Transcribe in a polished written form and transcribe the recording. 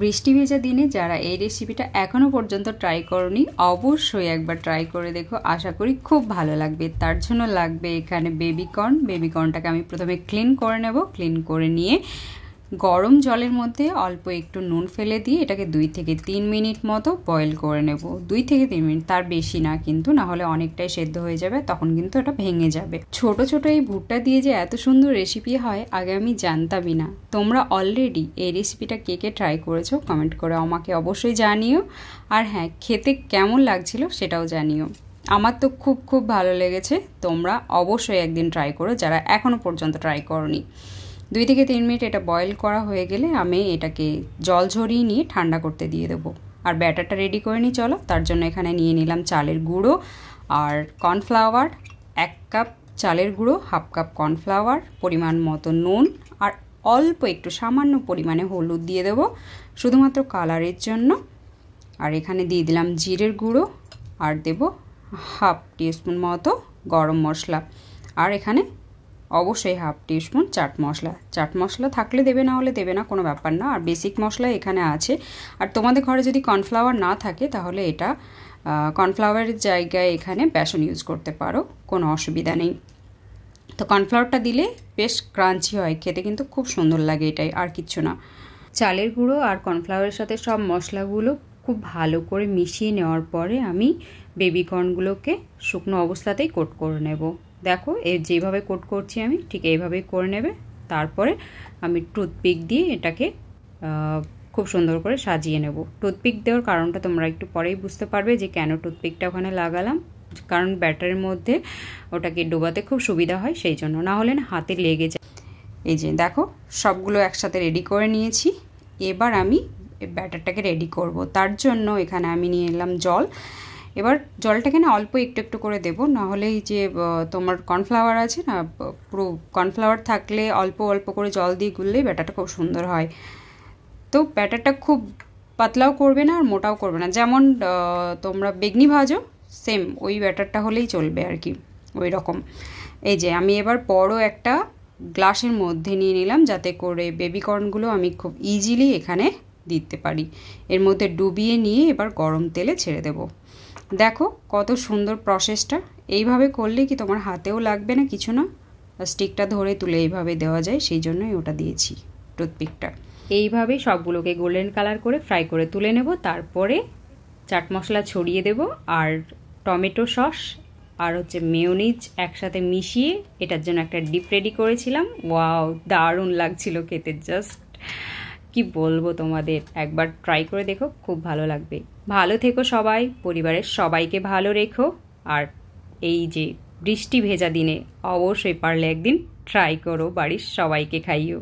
বৃষ্টি ভেজা দিনে যারা এই রেসিপিটা এখনও পর্যন্ত ট্রাই করনি অবশ্যই একবার ট্রাই করে দেখো, আশা করি খুব ভালো লাগবে। তার জন্য লাগবে এখানে বেবিকর্নটাকে আমি প্রথমে ক্লিন করে নেব। ক্লিন করে নিয়ে গরম জলের মধ্যে অল্প একটু নুন ফেলে দিয়ে এটাকে 2 থেকে 3 মিনিট মতো বয়েল করে নেব। 2 থেকে 3 মিনিট, তার বেশি না কিন্তু, না হলে অনেকটাই সেদ্ধ হয়ে যাবে, তখন কিন্তু এটা ভেঙে যাবে। ছোট ছোট এই ভুট্টা দিয়ে যে এত সুন্দর রেসিপি হয় আগে আমি জানতামই না। তোমরা অলরেডি এই রেসিপিটা কে কে ট্রাই করেছো কমেন্ট করে আমাকে অবশ্যই জানিও। আর হ্যাঁ, খেতে কেমন লাগছিল সেটাও জানিও। আমার তো খুব খুব ভালো লেগেছে। তোমরা অবশ্যই একদিন ট্রাই করো যারা এখনও পর্যন্ত ট্রাই করনি। 2 থেকে 3 মিনিট এটা বয়েল করা হয়ে গেলে আমি এটাকে জল ঝরিয়ে নিয়ে ঠান্ডা করতে দিয়ে দেবো। আর ব্যাটারটা রেডি করে নিই চলো। তার জন্য এখানে নিয়ে নিলাম চালের গুঁড়ো আর কর্নফ্লাওয়ার। 1 কাপ চালের গুঁড়ো, 1/2 কাপ কর্নফ্লাওয়ার, পরিমাণ মতো নুন আর অল্প একটু সামান্য পরিমাণে হলুদ দিয়ে দেবো শুধুমাত্র কালারের জন্য। আর এখানে দিয়ে দিলাম জিরের গুঁড়ো আর দেবো 1/2 টিস্পুন মতো গরম মশলা। আর এখানে অবশ্যই 1/2 টিস্পুন চাট মশলা। চাট মশলা থাকলে দেবে, না হলে দেবে না, কোনো ব্যাপার না। আর বেসিক মশলা এখানে আছে। আর তোমাদের ঘরে যদি কর্নফ্লাওয়ার না থাকে তাহলে এটা কর্নফ্লাওয়ারের জায়গায় এখানে বেসন ইউজ করতে পারো, কোনো অসুবিধা নেই। তো কর্নফ্লাওয়ারটা দিলে বেশ ক্রাঞ্চি হয়, খেতে কিন্তু খুব সুন্দর লাগে, এটাই, আর কিচ্ছু না। চালের গুঁড়ো আর কর্নফ্লাওয়ারের সাথে সব মশলাগুলো খুব ভালো করে মিশিয়ে নেওয়ার পরে আমি বেবিকর্নগুলোকে শুকনো অবস্থাতেই কোট করে নেব। দেখো যেভাবে কোট করছি আমি ঠিক এইভাবেই করে নেবে। তারপরে আমি টুথপিক দিয়ে এটাকে খুব সুন্দর করে সাজিয়ে নেব। টুথপিক দেওয়ার কারণটা তোমরা একটু পরেই বুঝতে পারবে যে কেন টুথপিকটা ওখানে লাগালাম, কারণ ব্যাটারের মধ্যে ওটাকে ডোবাতে খুব সুবিধা হয় সেই জন্য, না হলে না হাতে লেগে যায়। এই যে দেখো সবগুলো একসাথে রেডি করে নিয়েছি। এবার আমি ব্যাটারটাকে রেডি করব। তার জন্য এখানে আমি নিয়ে এলাম জল। এবার জলটাকে না অল্প একটু একটু করে দেবো, না হলে এই যে তোমার কর্নফ্লাওয়ার আছে না, পুরো কর্নফ্লাওয়ার থাকলে অল্প অল্প করে জল দিয়ে গুললেই ব্যাটারটা খুব সুন্দর হয়। তো ব্যাটারটা খুব পাতলাও করবে না আর মোটাও করবে না, যেমন তোমরা বেগনি ভাজো সেম ওই ব্যাটারটা হলেই চলবে আর কি, ওই রকম। এই যে আমি এবার বড় একটা গ্লাসের মধ্যে নিয়ে নিলাম যাতে করে বেবিকর্নগুলো আমি খুব ইজিলি এখানে দিতে পারি। এর মধ্যে ডুবিয়ে নিয়ে এবার গরম তেলে ছেড়ে দেব। দেখো কত সুন্দর প্রসেসটা। এইভাবে করলে কি তোমার হাতেও লাগবে না কিছু না, স্টিকটা ধরে তুলে এইভাবে দেওয়া যায়, সেই জন্যই ওটা দিয়েছি টুথপিকটা। এইভাবেই সবগুলোকে গোল্ডেন কালার করে ফ্রাই করে তুলে নেব। তারপরে চাট মশলা ছড়িয়ে দেব আর টমেটো সস আর হচ্ছে মেয়োনিজ একসাথে মিশিয়ে এটার জন্য একটা ডিপ রেডি করেছিলাম। ওয়াও, দারুণ লাগছিল খেতে, জাস্ট কি বলবো তোমাদের, একবার ট্রাই করে দেখো, খুব ভালো লাগবে। ভালো থেকো সবাই, পরিবারের সবাইকে ভালো রেখো। আর এই যে বৃষ্টি ভেজা দিনে অবশ্যই পারলে একদিন ট্রাই করো, বাড়ির সবাইকে খাইও।